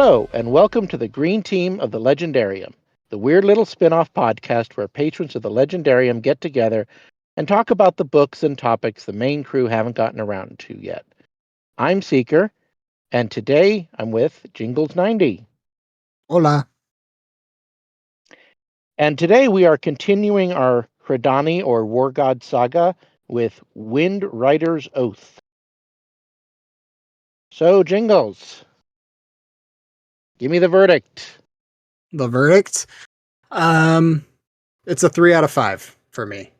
Hello, and welcome to the Green Team of the Legendarium, the weird little spin off podcast where patrons of the Legendarium get together and talk about the books and topics the main crew haven't gotten around to yet. I'm Seeker, and today I'm with Jingles 90. Hola. And today we are continuing our Hradani or War God saga with Wind Rider's Oath. So, Jingles, give me the verdict. The verdict? It's a 3 out of 5 for me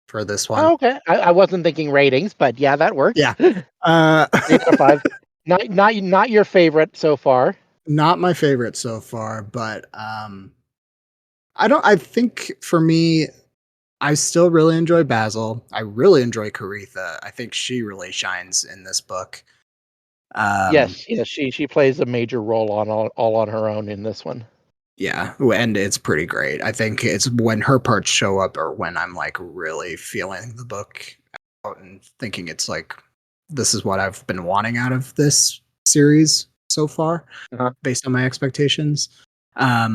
for this one. Oh, okay. I wasn't thinking ratings, but yeah, that works. Yeah. 3 out of 5. Not your favorite so far. Not my favorite so far, but I think for me, I still really enjoy Basil. I really enjoy Caritha. I think she really shines in this book. Yes, she plays a major role all on her own in this one. Yeah, and it's pretty great. I think it's when her parts show up or when I'm like really feeling the book out and thinking it's like this is what I've been wanting out of this series so far, based on my expectations. At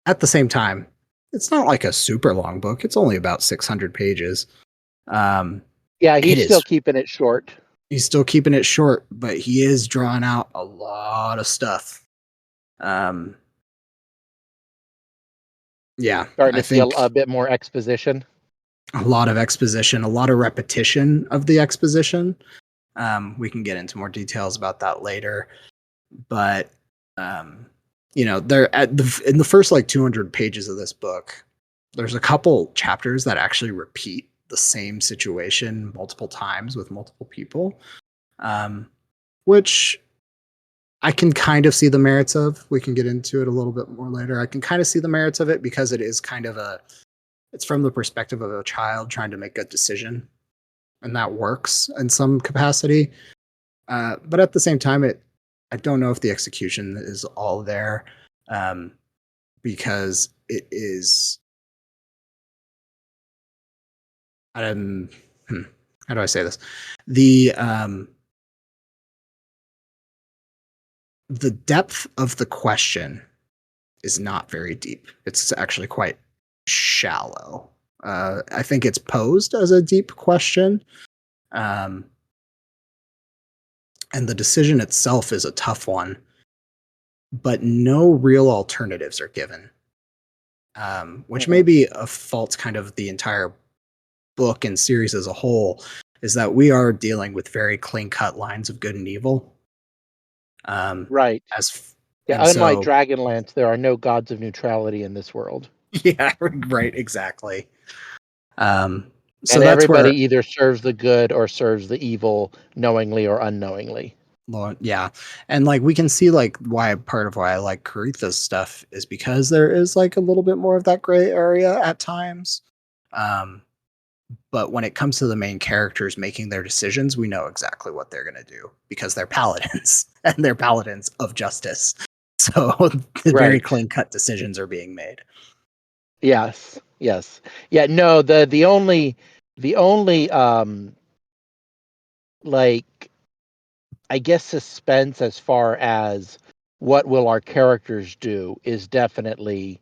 the same time, it's not like a super long book. It's only about 600 pages. Yeah, he's still keeping it short. He's still keeping it short, but he is drawing out a lot of stuff. Yeah, starting to see a bit more exposition. A lot of exposition, a lot of repetition of the exposition. We can get into more details about that later, but they're in the first like 200 pages of this book. There's a couple chapters that actually repeat the same situation multiple times with multiple people, which I can kind of see the merits of. We can get into it a little bit more later. I can kind of see the merits of it because it is kind of it's from the perspective of a child trying to make a decision, and that works in some capacity. But at the same time, I don't know if the execution is all there, because it is. How do I say this? The depth of the question is not very deep. It's actually quite shallow. I think it's posed as a deep question. And the decision itself is a tough one, but no real alternatives are given. Which may be a fault kind of the entire book and series as a whole, is that we are dealing with very clean-cut lines of good and evil. Right. Unlike Dragonlance, there are no gods of neutrality in this world. Yeah, right, exactly. So and everybody either serves the good or serves the evil, knowingly or unknowingly. Yeah, and like we can see like part of why I like Caritha's stuff is because there is like a little bit more of that gray area at times. But when it comes to the main characters making their decisions, we know exactly what they're going to do because they're paladins and they're paladins of justice. So very clean-cut decisions are being made. Yes. Yeah, no, the only like I guess suspense as far as what will our characters do is definitely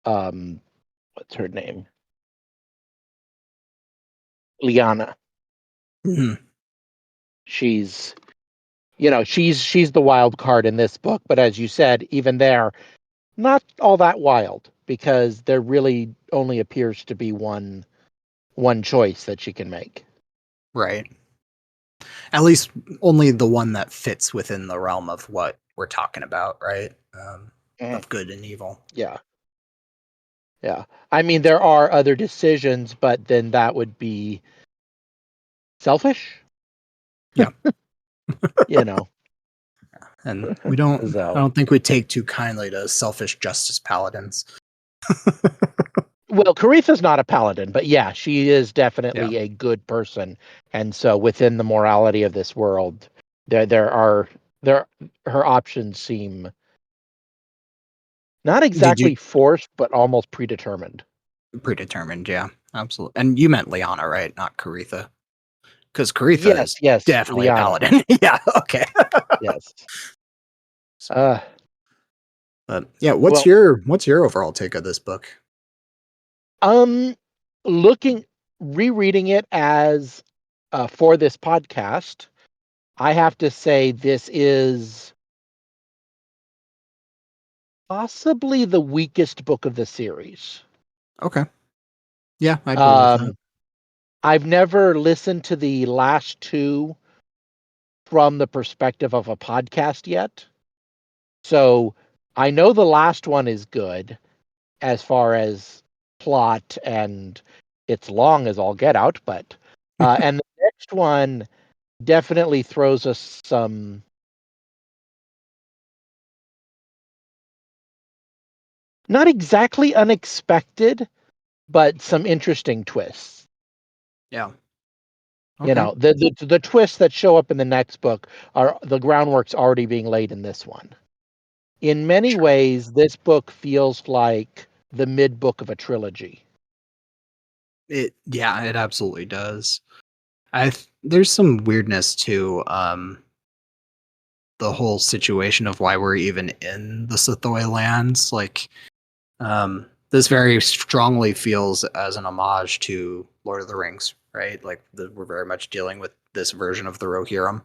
what's her name? Liana. Mm-hmm. She's the wild card in this book, but as you said, even there, not all that wild because there really only appears to be one choice that she can make. Right. At least only the one that fits within the realm of what we're talking about, right? Of good and evil. Yeah. I mean, there are other decisions, but then that would be selfish. Yeah. And we don't. I don't think we take too kindly to selfish justice paladins. Well, Caritha's not a paladin, but yeah, she is definitely a good person, and so within the morality of this world, her options seem not exactly forced, but almost predetermined. Predetermined, yeah, absolutely. And you meant Liana, right? Not Caritha, because Caritha is definitely Liana. A paladin. Yeah, okay. Yes. Uh, But yeah, what's well, your overall take of this book? um, looking, rereading it as for this podcast, I have to say this is possibly the weakest book of the series. Okay. Yeah, I'd believe that. Um, I've never listened to the last two from the perspective of a podcast yet. So I know the last one is good as far as plot, and it's long as all get out, but and the next one definitely throws us some not exactly unexpected, but some interesting twists. Yeah. You Okay. know, the twists that show up in the next book are the groundwork's already being laid in this one. In many Sure. ways, this book feels like the mid book of a trilogy. It absolutely does. There's some weirdness to the whole situation of why we're even in the Sithoi lands. Like, this very strongly feels as an homage to Lord of the Rings, right? Like, we're very much dealing with this version of the Rohirrim.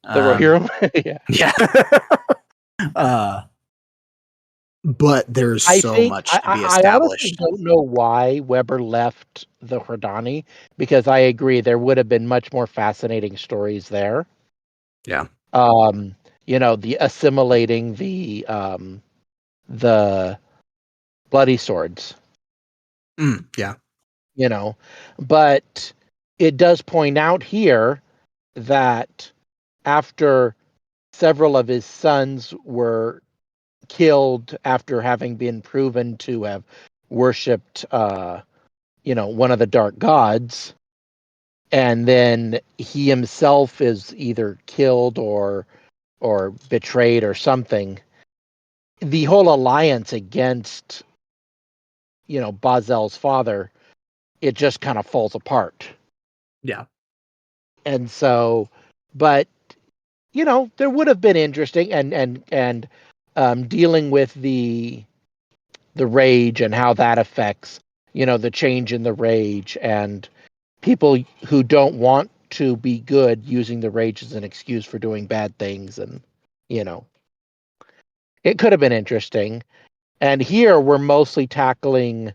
The Um, Rohirrim, yeah. yeah. uh, but there's I so think much to be I honestly established. don't know why Weber left the Hradani, because I agree there would have been much more fascinating stories there. Yeah. Um, you know, the assimilating the bloody swords, Yeah. you know, but it does point out here that after several of his sons were killed after having been proven to have worshipped one of the dark gods, and then he himself is either killed or betrayed or something, the whole alliance against Bazel's father, it just kind of falls apart. Yeah. And so, but there would have been interesting, and dealing with the rage and how that affects the change in the rage, and people who don't want to be good using the rage as an excuse for doing bad things, and you know it could have been interesting. And here we're mostly tackling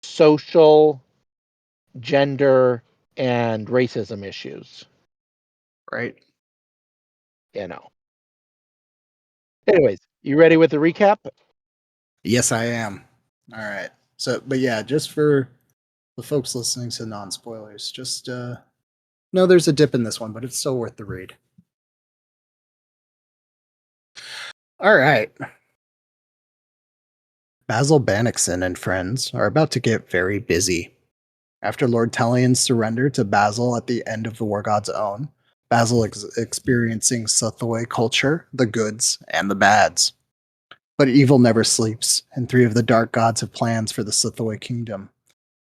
social, gender, and racism issues. Right. you know Anyways, you ready with the recap? Yes, I am. All right. So, but yeah, just for the folks listening to non spoilers, just no, there's a dip in this one, but it's still worth the read. All right. Basil Bannockson and friends are about to get very busy. After Lord Talion's surrender to Basil at the end of the War God's Own, Basil experiencing Suthoi culture, the goods and the bads. But evil never sleeps, and three of the dark gods have plans for the Suthoi kingdom.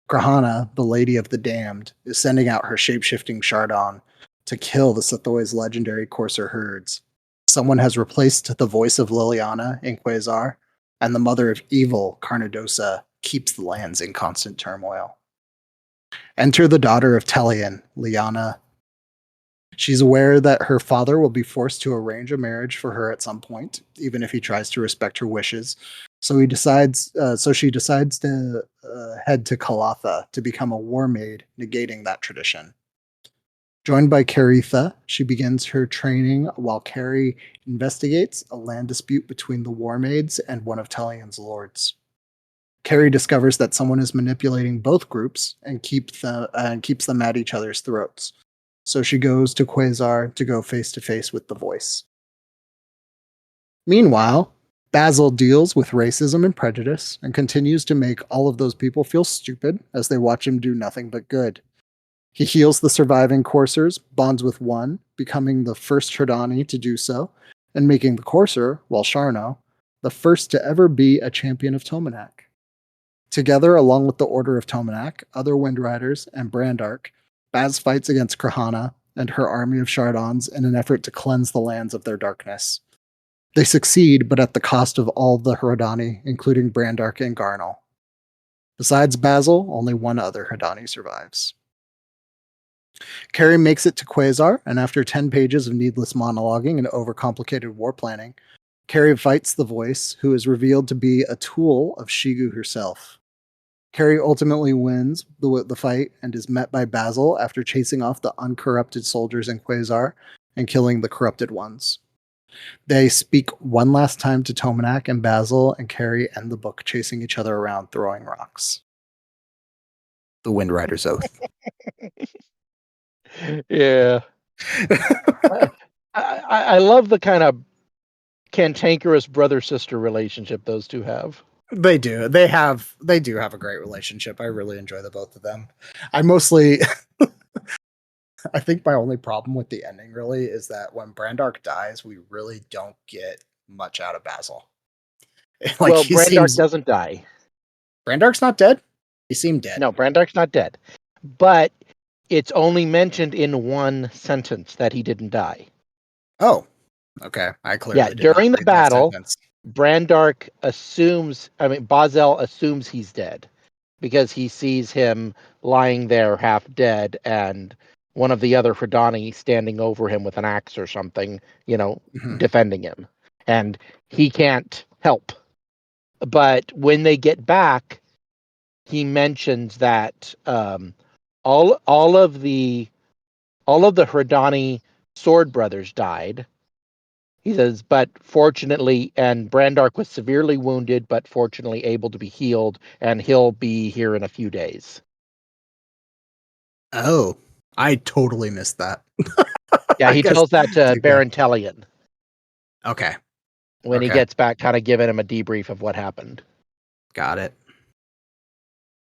Grahana, the Lady of the Damned, is sending out her shapeshifting Chardon to kill the Sithoi's legendary courser herds. Someone has replaced the voice of Liliana in Quasar, and the mother of evil, Carnadosa, keeps the lands in constant turmoil. Enter the daughter of Telian, Liana. She's aware that her father will be forced to arrange a marriage for her at some point, even if he tries to respect her wishes. So she decides to head to Kalatha to become a war maid, negating that tradition. Joined by Caritha, she begins her training while Carrie investigates a land dispute between the war maids and one of Talian's lords. Carrie discovers that someone is manipulating both groups and keeps them at each other's throats. So she goes to Quasar to go face to face with the voice. Meanwhile, Basil deals with racism and prejudice and continues to make all of those people feel stupid as they watch him do nothing but good. He heals the surviving coursers, bonds with one, becoming the first Hradani to do so, and making the courser, Walsharno, the first to ever be a champion of Tomanak. Together, along with the Order of Tomanak, other Wind Riders, and Brandark, Baz fights against Krahana and her army of Chardons in an effort to cleanse the lands of their darkness. They succeed, but at the cost of all the Hradani, including Brandark and Garnal. Besides Basil, only one other Hradani survives. Carrie makes it to Quasar, and after 10 pages of needless monologuing and overcomplicated war planning, Carrie fights the voice, who is revealed to be a tool of Shigu herself. Carrie ultimately wins the fight and is met by Basil after chasing off the uncorrupted soldiers in Quasar and killing the corrupted ones. They speak one last time to Tomanak, and Basil and Carrie end the book chasing each other around throwing rocks. The Windrider's Oath. Yeah. I love the kind of cantankerous brother-sister relationship those two have. They do. They do have a great relationship. I really enjoy the both of them. I mostly I think my only problem with the ending really is that when Brandark dies, we really don't get much out of Basil. Like Well, he Brandark seems doesn't die. Brandark's not dead? He seemed dead. No, Brandark's not dead. But it's only mentioned in one sentence that he didn't die. Oh. Okay. I Yeah, clearly did not during the read that battle, sentence. Bazel assumes he's dead because he sees him lying there half dead and one of the other Hradani standing over him with an axe or something, Mhm. defending him. And he can't help. But when they get back, he mentions that all of the Hradani sword brothers died. He says, but fortunately, and Brandark was severely wounded, but fortunately able to be healed, and he'll be here in a few days. Oh. I totally missed that. Yeah, I he guess tells that to dig that. Baron Tellian Okay. when he Okay. gets back, kind of giving him a debrief of what happened. Got it.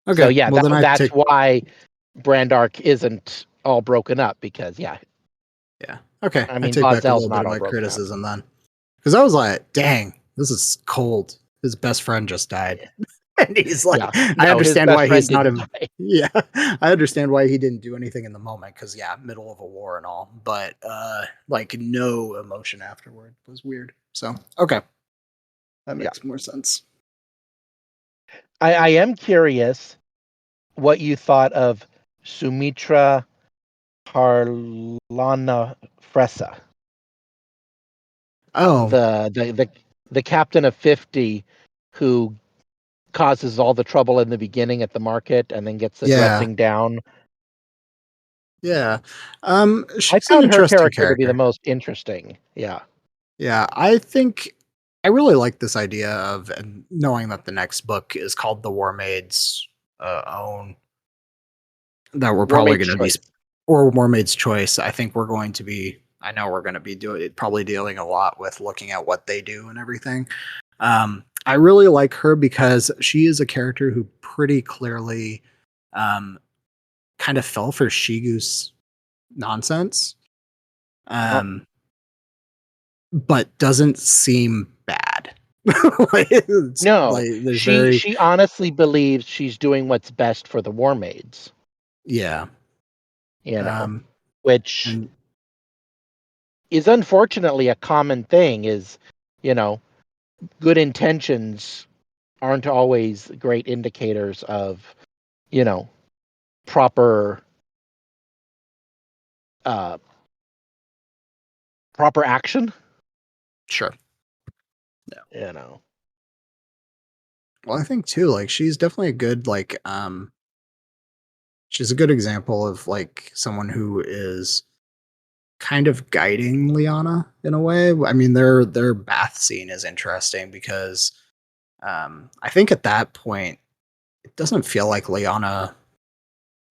So Okay. yeah, Well then I that's take why Brandark isn't all broken up because yeah. Okay. I I mean take back a Bazel's little bit not of all my broken up. criticism then. Because I was like, dang, this is cold. His best friend just died. And he's like, Yeah, I no, his understand best why friend he's not didn't in. die. Yeah, I understand why he didn't do anything in the moment because, yeah, middle of a war and all. But, like, no emotion afterward was weird. So, okay. That Yeah, makes more sense. I am curious what you thought of Sumitra Harlana Fresa, Oh, the captain of 50 who causes all the trouble in the beginning at the market and then gets the yeah. dressing down. Yeah. I She's an found her interesting character to be the character. most interesting. Yeah. Yeah, I think I really like this idea of and knowing that the next book is called The War Maid's Own, that we're probably Warmaid's going to be Choice. or Mermaid's Choice. I think we're going to be. I know we're going to be doing probably dealing a lot with looking at what they do and everything. I really like her because she is a character who pretty clearly um, kind of fell for Shigu's nonsense, Uh-huh. but doesn't seem bad. Like, No, like there's she very she honestly believes she's doing what's best for the war maids, yeah, you know, um, which and is unfortunately a common thing is, you know, good intentions aren't always great indicators of, you know, proper uh proper action, sure. you know. Well, I think too, like she's definitely a good she's a good example of like someone who is kind of guiding Liana in a way. I mean, their bath scene is interesting because I think at that point it doesn't feel like Liana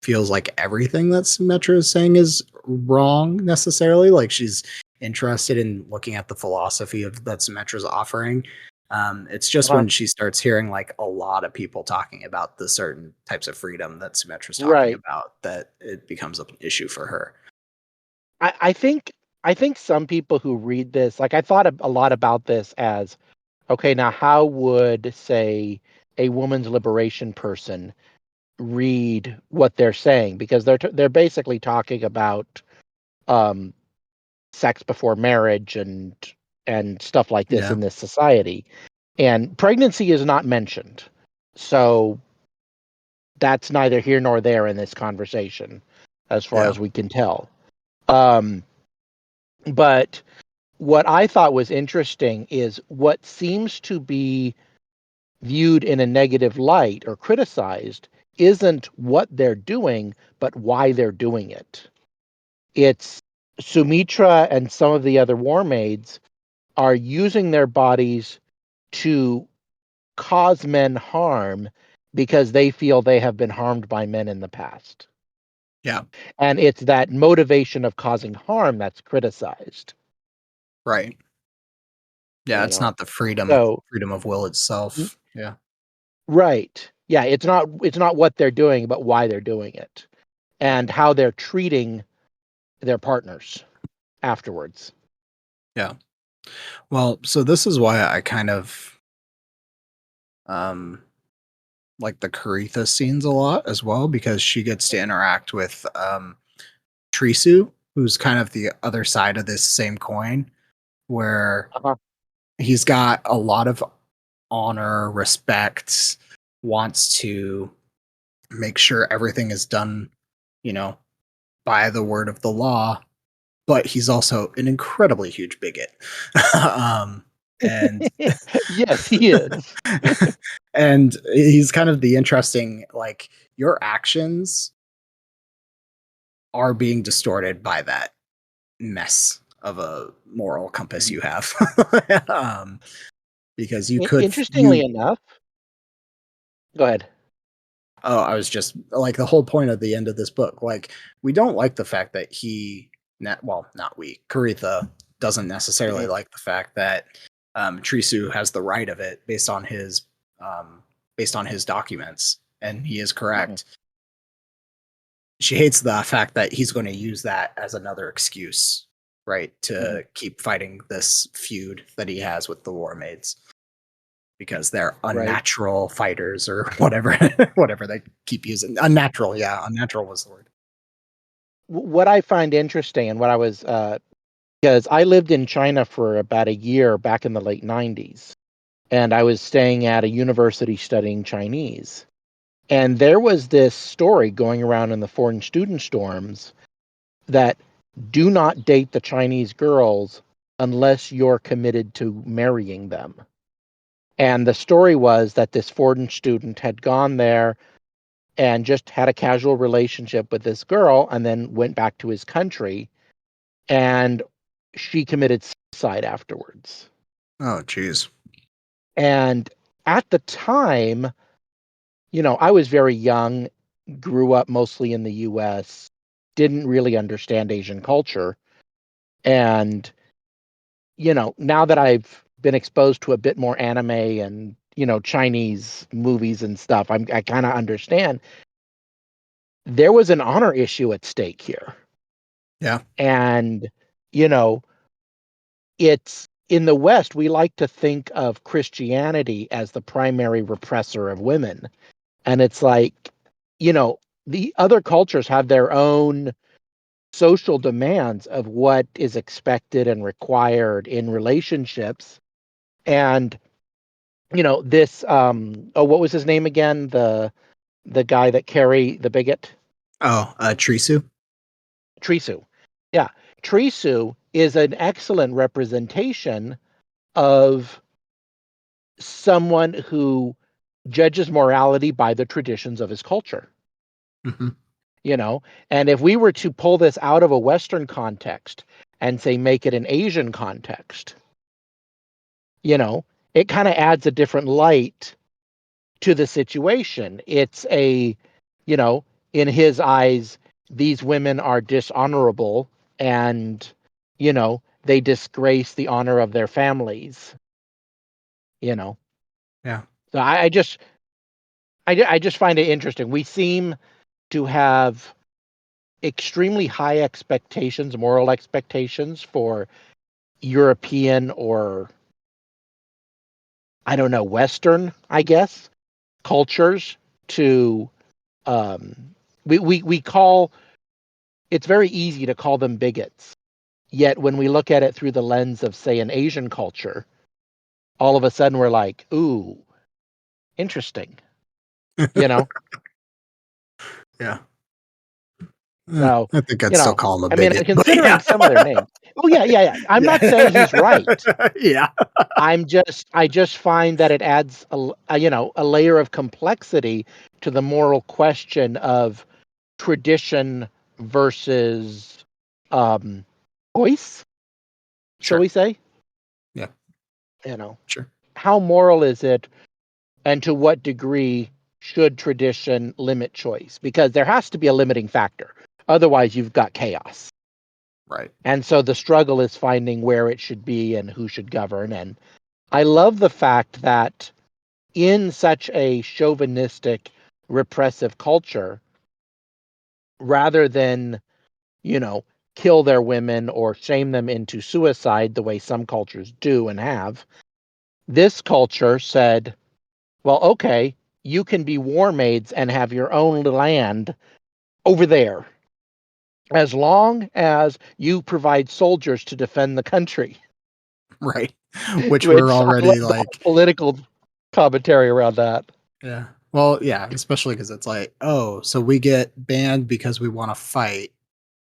feels like everything that Symmetra is saying is wrong necessarily. Like she's interested in looking at the philosophy of that Symmetra's offering. It's just Uh-huh. when she starts hearing like a lot of people talking about the certain types of freedom that Symmetra's talking Right. about that it becomes an issue for her. I think some people who read this, like I thought a lot about this as, okay, now how would say a woman's liberation person read what they're saying because they're basically talking about um sex before marriage and and stuff like this Yeah. in this society. And pregnancy is not mentioned. So that's neither here nor there in this conversation, as far Yeah. as we can tell. Um, but what I thought was interesting is what seems to be viewed in a negative light or criticized isn't what they're doing, but why they're doing it. It's Sumitra and some of the other war maids are using their bodies to cause men harm because they feel they have been harmed by men in the past. Yeah. And it's that motivation of causing harm that's criticized, Right. Yeah, you it's know. not the freedom of will N- itself. Yeah. right. Yeah, it's not what they're doing, but why they're doing it and how they're treating their partners afterwards. Yeah. Well, so this is why I kind of um like the Caritha scenes a lot as well, because she gets to interact with Trisu, who's kind of the other side of this same coin, where Uh-huh. he's got a lot of honor, respect, wants to make sure everything is done, you know, by the word of the law, but he's also an incredibly huge bigot. um, and Yes, he is. and he's kind of the interesting, like, your actions are being distorted by that mess of a moral compass Mhm. you have. um, because you could Interestingly you enough, go ahead. oh, I was just like, the whole point of the end of this book, like, we don't like the fact that well, not we, Caritha doesn't necessarily Mhm, like the fact that Trisu has the right of it um, based on his documents, and he is mhm, correct. She hates the fact that he's going to use that as another excuse, right, mhm. to keep fighting this feud that he has with the war maids, because they're Right. unnatural fighters or whatever, whatever they keep using. Unnatural, yeah, unnatural was the word. What I find interesting and what I was because I lived in China for about a year back in the late 90s, and I was staying at a university studying Chinese. And there was this story going around in the foreign student storms that do not date the Chinese girls unless you're committed to marrying them. And the story was that this foreign student had gone there and just had a casual relationship with this girl and then went back to his country, and she committed suicide afterwards. Oh, jeez. And at the time, I was very young, grew up mostly in the US, didn't really understand Asian culture. And, now that I've been exposed to a bit more anime and, Chinese movies and stuff, I kind of understand there was an honor issue at stake here. Yeah. And, you know, it's in the West, we like to think of Christianity as the primary repressor of women. And it's like, you know, the other cultures have their own social demands of what is expected and required in relationships. And, this what was his name again? The guy that carry the bigot? Oh, Trisu. Trisu. Yeah. Trisu is an excellent representation of someone who judges morality by the traditions of his culture, Hmm. you know? And if we were to pull this out of a Western context and say, make it an Asian context, you know, it kind of adds a different light to the situation. It's you know, in his eyes, these women are dishonorable and, they disgrace the honor of their families, you know? Yeah. So I just find it interesting. We seem to have extremely high expectations, moral expectations for European or I don't know, Western, I guess, cultures to um we call it's very easy to call them bigots, Yet when we look at it through the lens of, say, an Asian culture, all of a sudden we're like, ooh, interesting, you know? Yeah. So, I think I'd still call him a I mean, bigot, but considering yeah. some of their names. Oh, yeah, yeah, yeah. I'm not saying he's right. Yeah. I just find that it adds a layer of complexity to the moral question of tradition versus um choice, shall Sure. we say? Yeah. You know, Sure. how moral is it, and to what degree should tradition limit choice? Because there has to be a limiting factor. Otherwise, you've got chaos. Right. And so the struggle is finding where it should be and who should govern. And I love the fact that in such a chauvinistic, repressive culture, rather than, you know, kill their women or shame them into suicide the way some cultures do and have, this culture said, well, okay, you can be war maids and have your own land over there as long as you provide soldiers to defend the country. Right. Which we're Which I love already the whole like, political commentary around that. yeah. Well, yeah, especially because it's like, oh, so we get banned because we want to fight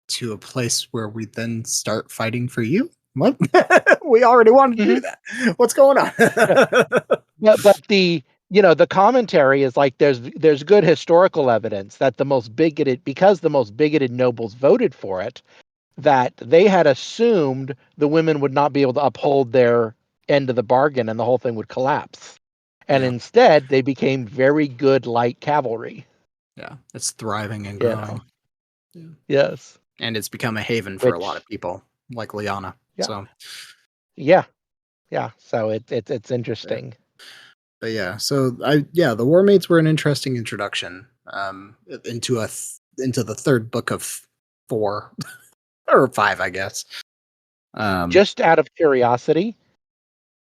to a place where we then start fighting for you? What? We already wanted to do Mhm. that. What's going on? Yeah. But the commentary is like there's good historical evidence that the most bigoted nobles voted for it, that they had assumed the women would not be able to uphold their end of the bargain and the whole thing would collapse. And Yeah. instead, they became very good light cavalry. Yeah. It's thriving and You know, growing. Yeah. yes, And it's become a haven for a lot which of people, like Liana. yeah, So, yeah, yeah. So it's yeah. interesting. But yeah, so the War Mates were an interesting introduction into into the third book of 4 or 5, I guess. Just out of curiosity,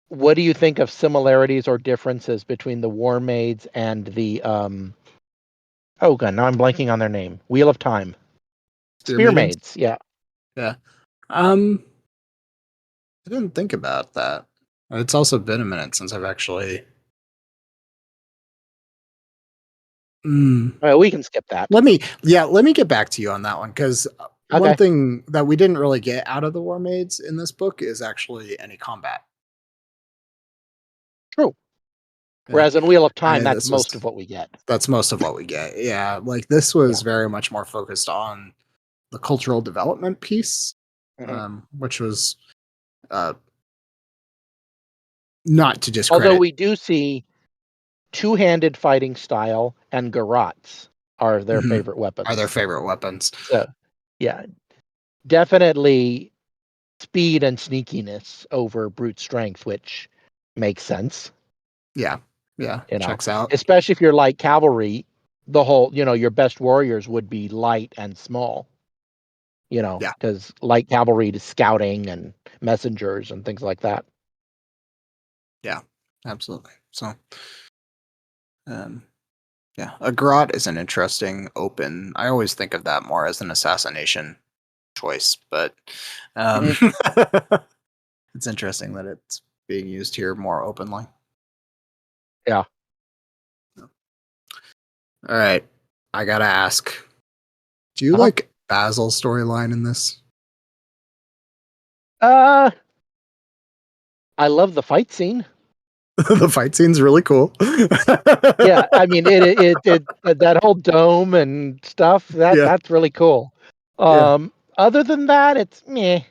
what do you think of similarities or differences between the War Maids and the oh god, now I'm blanking on their name. Wheel of Time. Spear Spear Maidens. Maids, yeah. Yeah. Um, I didn't think about that. It's also been a minute since I've actually. Mm, We can skip that. let me get back to you on that one because one Okay, thing that we didn't really get out of the War Maids in this book is actually any combat. true. Yeah, Whereas in Wheel of I Time, mean that's most of what we get. that's most of what we get. Yeah, like this Yeah. was very much more focused on the cultural development piece, Mhm. which was uh, not to Although discredit. we do see two-handed fighting style and garrots are their Mhm, favorite are their weapons. favorite weapons. So, yeah, definitely speed and sneakiness over brute strength, which makes sense. Yeah, yeah, You know, checks out. especially if you're light cavalry, the whole, your best warriors would be light and small, Yeah, because light cavalry is scouting and messengers and things like that. yeah, absolutely. So, um, yeah, a grot is an interesting open. I always think of that more as an assassination choice, but um, Mhm. it's interesting that it's being used here more openly. Yeah. All right, I gotta ask: do you Uh-huh. like Basil's storyline in this? Uh, I love the fight scene. The fight scene's really cool. Yeah, I mean that whole dome and stuff, Yeah, that's really cool. yeah, Other than that, it's meh.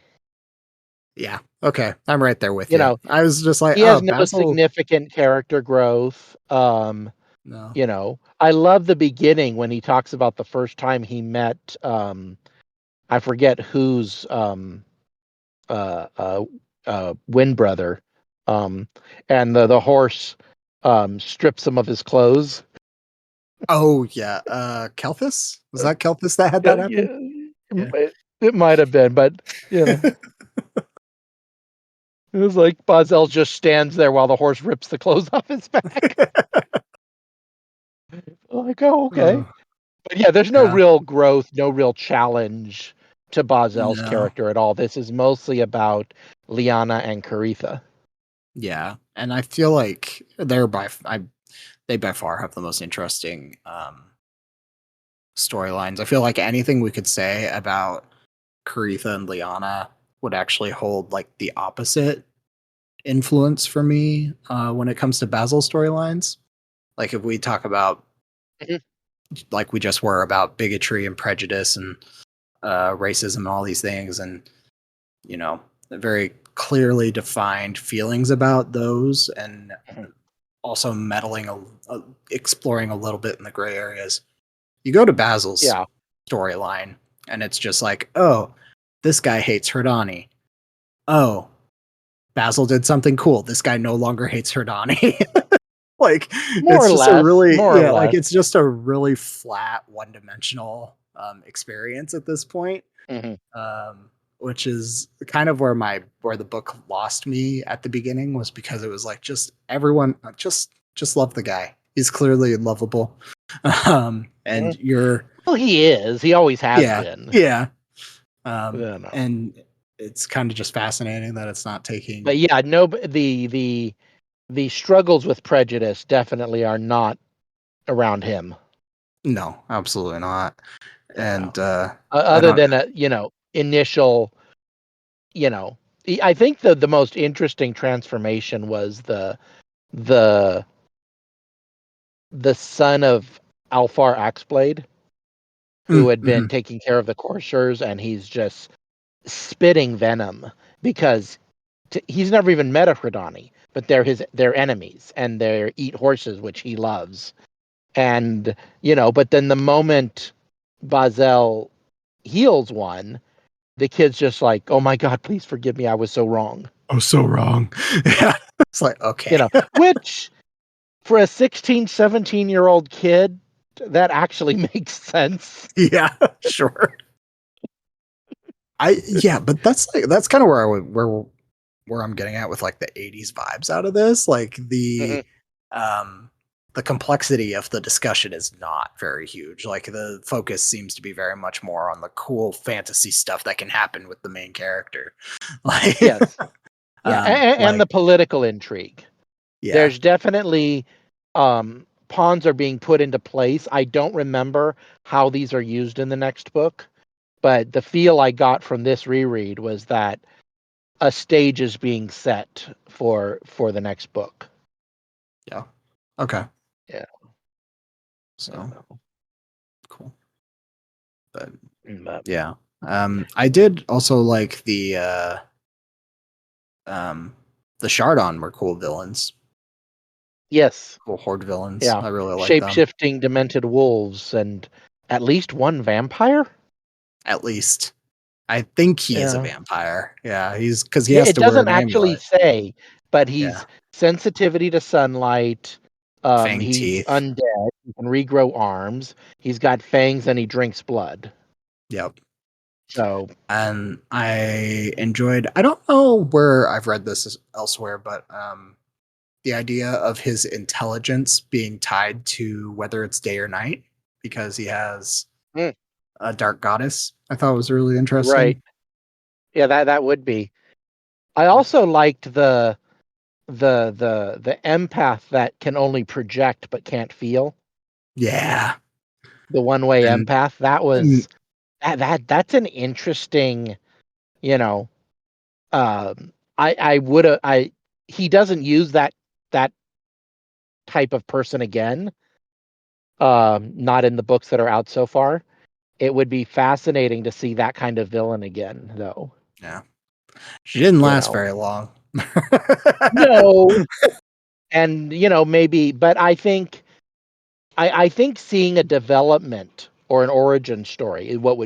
yeah. Okay, I'm right there with You you. know, I was just like, he oh, has no Basil. significant character growth. No. I love the beginning when he talks about the first time he met I forget whose uh uh wind brother. Um and the horse strips him of his clothes. Oh yeah, Kelthus? Was that Kelthus that had Yeah, that happen? yeah. Yeah. It might have been, but you know, it was like Bazel just stands there while the horse rips the clothes off his back. Like, oh, okay. Uh, But yeah, there's no yeah, real growth, no real challenge. to Bazel's No. character at all. This is mostly about Liana and Caritha. Yeah, and I feel like they by far have the most interesting storylines. I feel like anything we could say about Caritha and Liana would actually hold like the opposite influence for me when it comes to Basil storylines. Like if we talk about Mhm. like we just were about bigotry and prejudice and racism and all these things, and you know, very clearly defined feelings about those, and Mhm. also meddling, exploring a little bit in the gray areas. You go to Basil's Yeah. storyline, and it's just like, oh, this guy hates Hradani. Oh, Basil did something cool. This guy no longer hates Hradani. Like More it's or just a less. really More or yeah, like less. it's just a really flat, one-dimensional experience at this point. Mhm. Um, which is kind of where the book lost me at the beginning, was because it was like just everyone just love the guy. He's clearly lovable. And Mhm. you're Well, he is. He always has yeah, been. yeah. No. And it's kind of just fascinating that it's not taking But yeah, no. The struggles with prejudice definitely are not around him. no, absolutely not. No. And I Other don't than a initial, you know, I think the most interesting transformation was the the son of Alfar Axblade, who had been mhm. taking care of the coursers, and he's just spitting venom because he's never even met a Hradani, but they're enemies and they eat horses, which he loves. And but then the moment Bazel heals one, the kid's just like, "Oh my God, please forgive me, I was so wrong." Oh, so wrong. Yeah. It's like, okay. Which for a 16, 17-year-old kid, that actually makes sense. Yeah, sure. Yeah, but that's kind of where where I'm getting at with like the 80s vibes out of this. Like Mhm. the complexity of the discussion is not very huge. Like the focus seems to be very much more on the cool fantasy stuff that can happen with the main character. Like Yes. Yeah, and like the political intrigue. yeah. There's definitely pawns are being put into place. I don't remember how these are used in the next book, but the feel I got from this reread was that a stage is being set for the next book. Yeah. Okay. Yeah. I So know. cool. But But yeah. I did also like the Shardon were cool villains. yes. Cool horde villains. Yeah. I really like them. Shape-shifting demented wolves and at least one vampire? At least I think he is a Yeah. vampire. Yeah, he's because he Yeah, has it to wear doesn't an actually amulet. say, but Yeah, he's sensitivity to sunlight. fang He's teeth. undead. He can regrow arms. He's got fangs and he drinks blood. Yep. So, And I enjoyed. I don't know where I've read this elsewhere, but the idea of his intelligence being tied to whether it's day or night because he has mm, a dark goddess. I thought was really right. interesting. Yeah, that would be. I also liked the empath that can only project but can't feel. Yeah, The one-way and empath. That mm, was that's an interesting, you know, I would have I he doesn't use that type of person again. Not in the books that are out so far. It would be fascinating to see that kind of villain again, though. yeah, she didn't You last know, very long. no, and maybe, but I think seeing a development or an origin story is what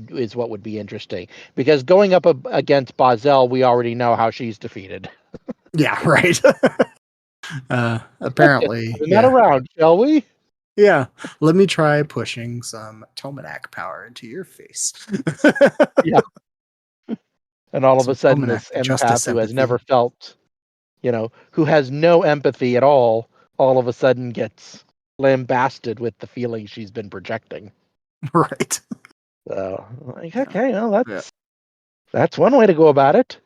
would be interesting because going up against Bazel, we already know how she's defeated. Yeah, right. Let's just Apparently, turn that yeah. around, shall we? Yeah. Let me try pushing some Tomanak power into your face. Yeah, and all of Some a sudden, Tomanak this justice empath who has never empathy. felt, who has no empathy at all of a sudden gets lambasted with the feelings she's been projecting. Right. So, like, Yeah. okay, well, Yeah. That's one way to go about it.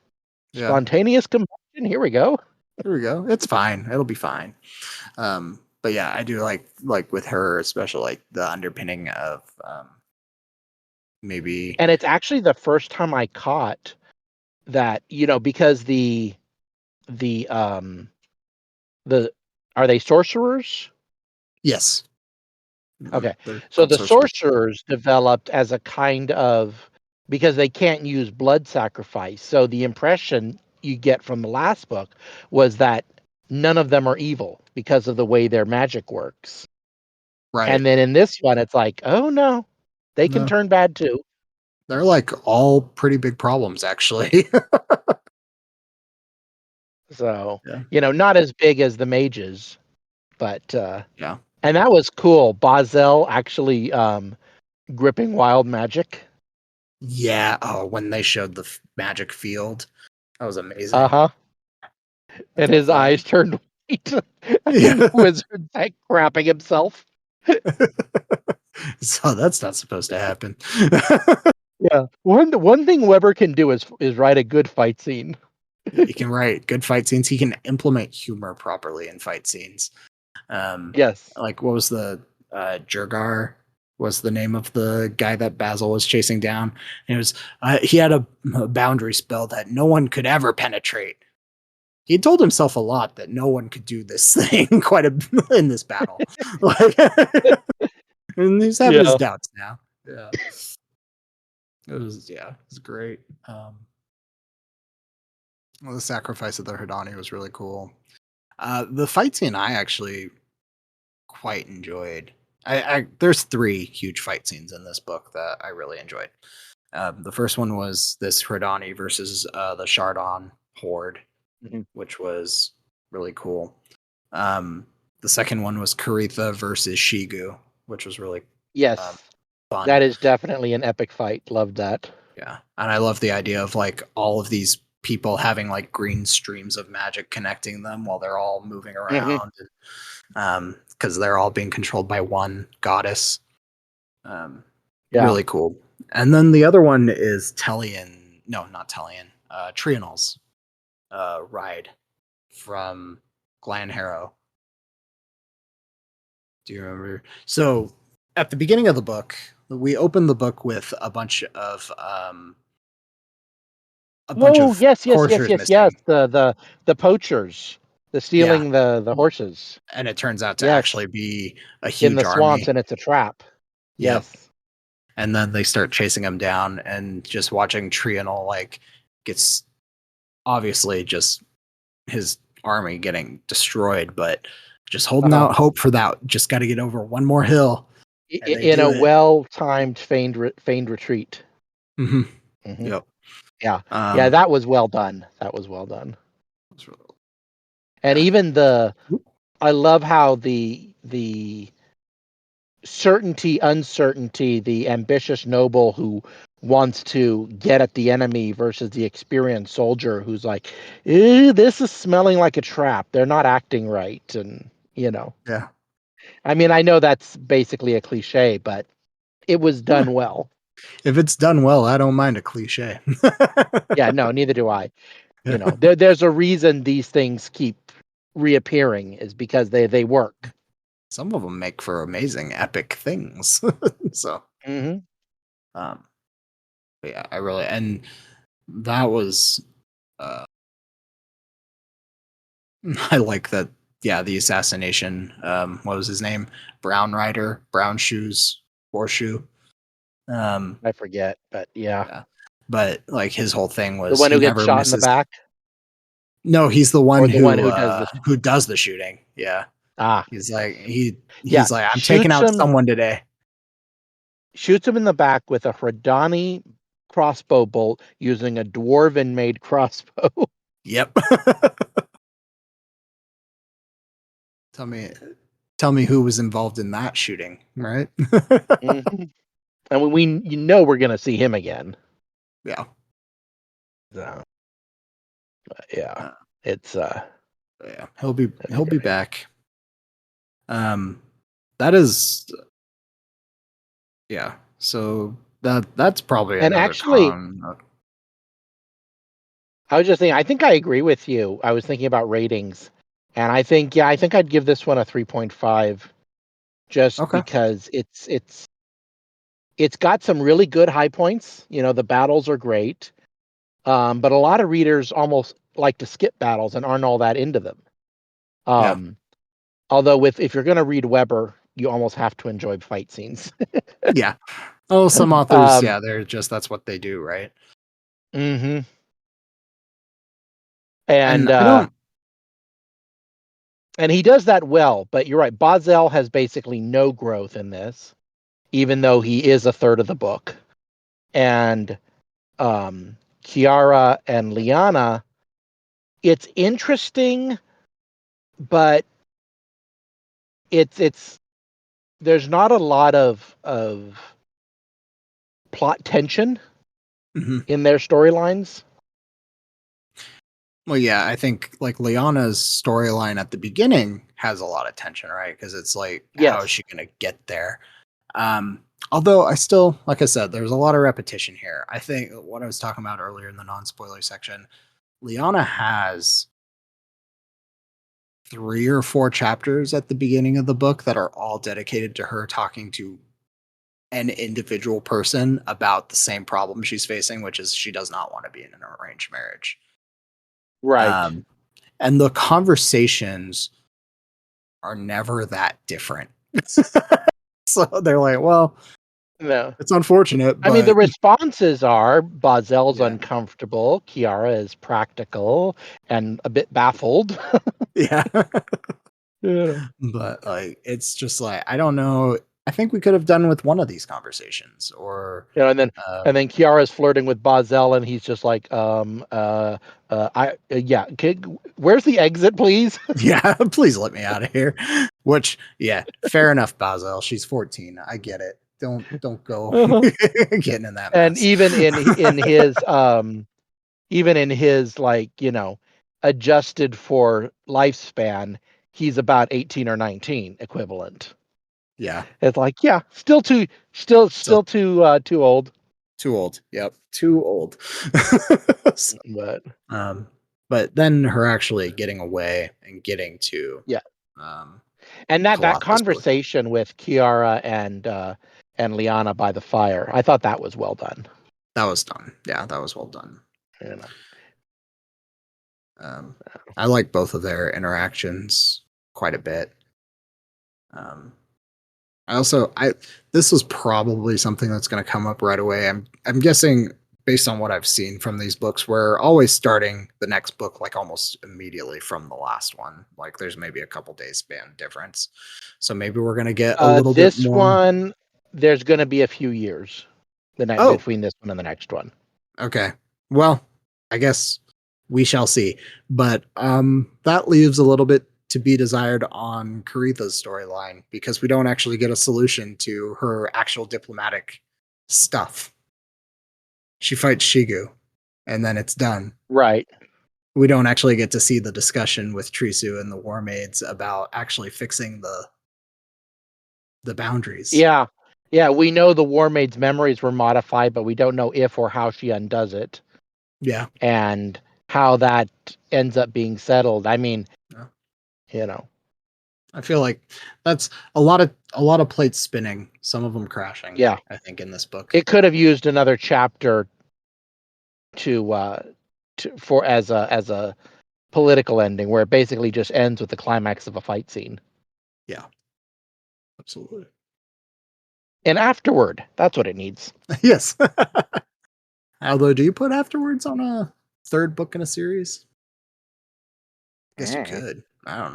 Yeah. Spontaneous combustion. Here we go. Here we go. It's fine. It'll be fine. But yeah, I do like with her, especially like the underpinning of maybe And it's actually the first time I caught that, because the the are they sorcerers? yes. Okay. They're So called the sorcerers. sorcerers developed as a kind of, because they can't use blood sacrifice. So the impression you get from the last book was that none of them are evil because of the way their magic works. Right. And then in this one, it's like, oh no, they can No, turn bad too. they're like all pretty big problems, actually. So, Yeah. not as big as the mages, but Yeah. and that was cool. Bazel actually gripping wild magic. Yeah. Oh, when they showed the magic field, that was Uh amazing. huh. I And love his that. eyes turned white, and Yeah. the wizard's like crapping himself. So that's not supposed to happen. Yeah. One thing Weber can do is write a good fight scene. He can write good fight scenes. He can implement humor properly in fight scenes. Um, Yes. like what was the Jurgar was the name of the guy that Basil was chasing down. And it was he had a boundary spell that no one could ever penetrate. He told himself a lot that no one could do this thing in this battle. Like, and he's having his Yeah. doubts now. Yeah, it was great. Well, the sacrifice of the Hradani was really cool. The fight scene I actually quite enjoyed. There's three huge fight scenes in this book that I really enjoyed. The first one was this Hradani versus the Chardon horde, Mhm. which was really cool. Um, the second one was Caritha versus Shigu, which was really um, Yes. fun. That is definitely an epic fight. Loved that. Yeah, and I love the idea of like all of these people having like green streams of magic connecting them while they're all moving Hmm. around, because they're all being controlled by one goddess. Um, Yeah. really cool. And then the other one is Tellian. No, not Tellian. Trianul's ride from Glen Harrow. Do you remember? So at the beginning of the book, we open the book with a bunch Oh, of yes, yes, yes, coursers yes, yes. missing. The poachers, the Yeah, stealing the horses. and it turns out to Yes, actually be a in the huge swamps, army. and it's a trap. Yep. Yes. And then they start chasing him down, and just watching Trianul like gets obviously just his army getting destroyed, but just holding Uh-huh. out hope for that. Just got to get over one more hill, and they In do a it. well-timed feigned retreat. Hmm. Hmm. Yep. Yeah, yeah, Um, that was well done. That was well done. And yeah. even I love how the certainty, uncertainty, the ambitious noble who wants to get at the enemy versus the experienced soldier who's like, this is smelling like a trap. They're not acting right. And, Yeah. I mean, I know that's basically a cliche, but it was Yeah. done well. If it's done well, I don't mind a cliche. Yeah, no, neither do I. Yeah. There's a reason these things keep reappearing is because they work. Some of them make for amazing epic things. So, Hmm. um, but yeah, I really and that was uh I like that. Yeah, the assassination. What was his name? Brown Rider, Brown Shoes, Horseshoe. Um, I forget, but yeah. yeah, but like his whole thing The was one he who gets never shot in the misses. back No, he's the one or the one who does the who does the shooting. Yeah, ah, he's like yeah, he's like I'm taking shoots out him someone today. shoots him in the back with a Hradani crossbow bolt using a dwarven made crossbow. Yep. tell me, tell me who was involved in that shooting, right? Mhm. And we're gonna see him again. Yeah. So yeah. Uh, It's yeah, that'd be he'll be great. back. That is yeah. So that's probably And another actually, con. I was just thinking. I think I agree with you. I was thinking about ratings, and I think I'd give this one a 3.5, just Okay. because it's got some really good high points. You know, the battles are great, but a lot of readers almost like to skip battles and aren't all that into them. Yeah. Um, Although, if you're going to read Weber, you almost have to enjoy fight scenes. Yeah. Oh, some authors, um, yeah, they're just that's what they do, right? hmm And and I don't. and he does that well. But you're right. Bazel has basically no growth in this, even though he is a third of the book. And Kiara and Liana, it's interesting, but it's there's not a lot of plot tension Mhm. in their storylines. Well, yeah, I think like Liana's storyline at the beginning has a lot of tension, right? Because it's like, how is Yes. she going to get there? Although I still, like I said, there's a lot of repetition here. I think what I was talking about earlier in the non-spoiler section, Liana has 3 or 4 chapters at the beginning of the book that are all dedicated to her talking to an individual person about the same problem she's facing, which is she does not want to be in an arranged marriage. Right. Um, and the conversations are never that different. So they're like, well, No. it's unfortunate, I mean, the but responses are Bazel's yeah, uncomfortable, Kiara is practical and a bit baffled. yeah. Yeah. But like, it's just like, I don't know. I think we could have done with one of these conversations, or You know, uh, and then Kiara's flirting with Bazel, and he's just like, yeah, okay, where's the exit, please? yeah, please let me out of here. Which, yeah, fair enough, Basil. She's 14. I get it. Don't go Uh-huh. getting in that And mess. even in his, like, adjusted for lifespan, he's about 18 or 19 equivalent. Yeah, It's like, yeah, still too, still still still too old. too old. Yep, too old. So, But um, but then her actually getting away and getting to yeah, um, and that Colossus really, conversation with Kiara and Liana by the fire, I thought that was well done. that was done. Yeah, that was well done. You know, Um, I like both of their interactions quite a bit. Um, I this was probably something that's going to come up right away. I'm guessing based on what I've seen from these books, we're always starting the next book like almost immediately from the last one. Like there's maybe a couple days span difference. So maybe we're going to get a little bit this more. one, there's going to be a few years Oh, between this one and the next one. okay. Well, I guess we shall see. But that leaves a little bit to be desired on Caritha's storyline because we don't actually get a solution to her actual diplomatic stuff. She fights Shigu, and then it's done. Right. We don't actually get to see the discussion with Trisu and the War Maids about actually fixing the boundaries. Yeah. Yeah, we know the War Maid's memories were modified, but we don't know if or how she undoes it Yeah. and how that ends up being settled. I mean, Yeah. you know, I feel like that's a lot of plates spinning, some of them crashing, yeah, I think, in this book. it could have used another chapter to for as a political ending where it basically just ends with the climax of a fight scene. Yeah, absolutely. And afterward, that's what it needs. Yes. Although, do you put afterwards on a third book in a series? Guess you Mm. could. I don't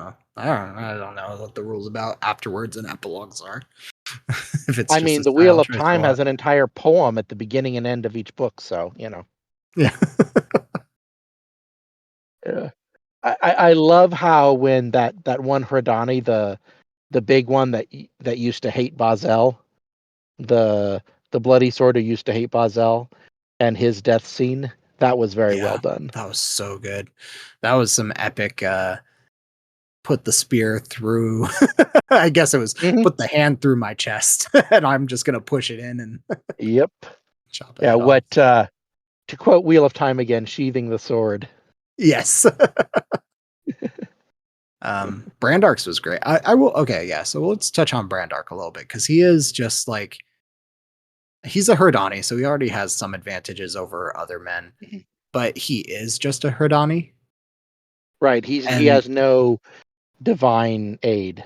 know what the rules about afterwards and epilogues are. If it's I just mean, a the Wheel style of choice or Time has what. an entire poem at the beginning and end of each book, so Yeah. Yeah. I love how when that one Hradani, the big one that used to hate Bazel, the the bloody sword who used to hate Bazel, and his death scene, that was very well Yeah. done. That was so good. That was some epic put the spear through I guess it was Hmm. put the hand through my chest and I'm just gonna push it in and Yep. chop the Yeah. head off. To quote Wheel of Time again, sheathing the sword. Yes. Brandark's was great. I will. Okay, yeah. So let's touch on Brandark a little bit because he is just like he's a Hradani, so he already has some advantages over other men. Mhm. But he is just a Hradani, Right. He and has no divine aid.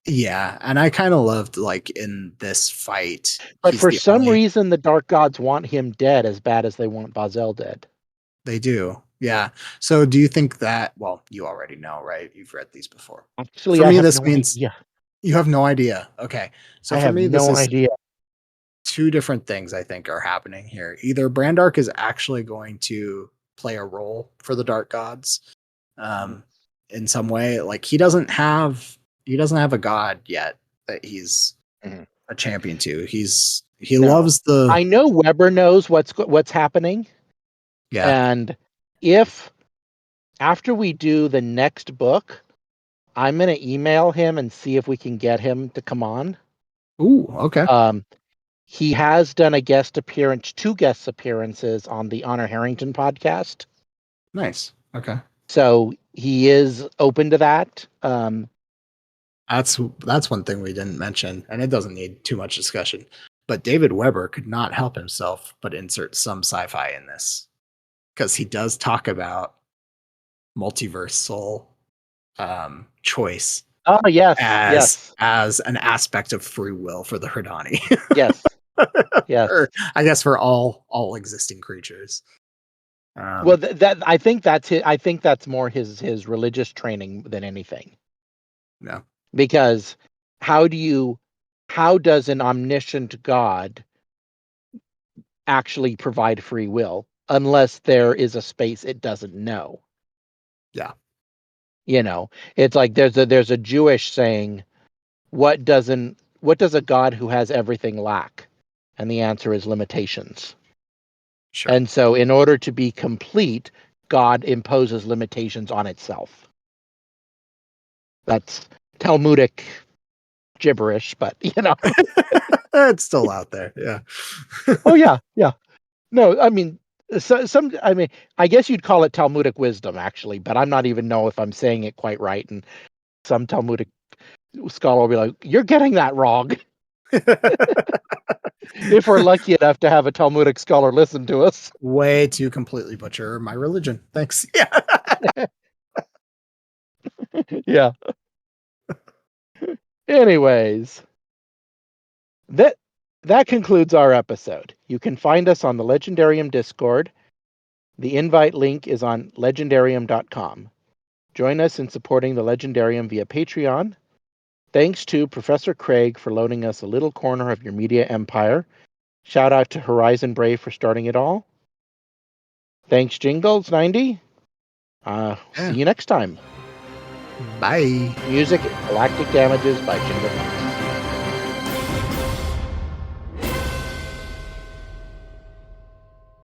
yeah, and I kind of loved like in this fight, But he's for the some only. reason, the Dark Gods want him dead as bad as they want Bazel dead. They do, yeah. So do you think that? Well, you already know, right? You've read these before. Actually, For I me, have this no means idea. you have no idea. Okay, so I for have me, this no is idea. two different things I think are happening here. Either Brandark is actually going to play a role for the Dark Gods, Mhm. in some way. Like he doesn't have a god yet that he's Mhm. a champion to. He No, loves the I know Weber knows what's happening, yeah. and if after we do the next book, I'm gonna email him and see if we can get him to come on. Ooh, okay, Um, he has done a guest appearance, two guest appearances on the Honor Harrington podcast, nice. Okay, so he is open to that. that's one thing we didn't mention, and it doesn't need too much discussion. But David Weber could not help himself but insert some sci-fi in this because he does talk about multiversal choice Oh yes, as yes, an aspect of free will for the Hradani. yes, yes. Or I guess for all existing creatures. Well, Um, that I think that's his, I think that's more his religious training than anything. no, Because how do you how does an omniscient God actually provide free will unless there is a space it doesn't know? yeah, You know, it's like there's a Jewish saying, what does a God who has everything lack? And the answer is limitations. sure. And so in order to be complete, God imposes limitations on itself. That's Talmudic gibberish, but you know. It's still out there. Yeah. Oh yeah, yeah. No, I mean, I mean, I guess you'd call it Talmudic wisdom, actually, but I'm not even know if I'm saying it quite right. And some Talmudic scholar will be like, "You're getting that wrong." If we're lucky enough to have a Talmudic scholar listen to us. Way to completely butcher my religion. Thanks. Yeah. Yeah. Anyways, that that concludes our episode. You can find us on the Legendarium Discord. The invite link is on legendarium.com. Join us in supporting the Legendarium via Patreon. Thanks to Professor Craig for loaning us a little corner of your media empire. Shout out to Horizon Brave for starting it all. Thanks, Jingles 90. See Yeah. you next time. Bye. Music Galactic Damages by Jingle Fox.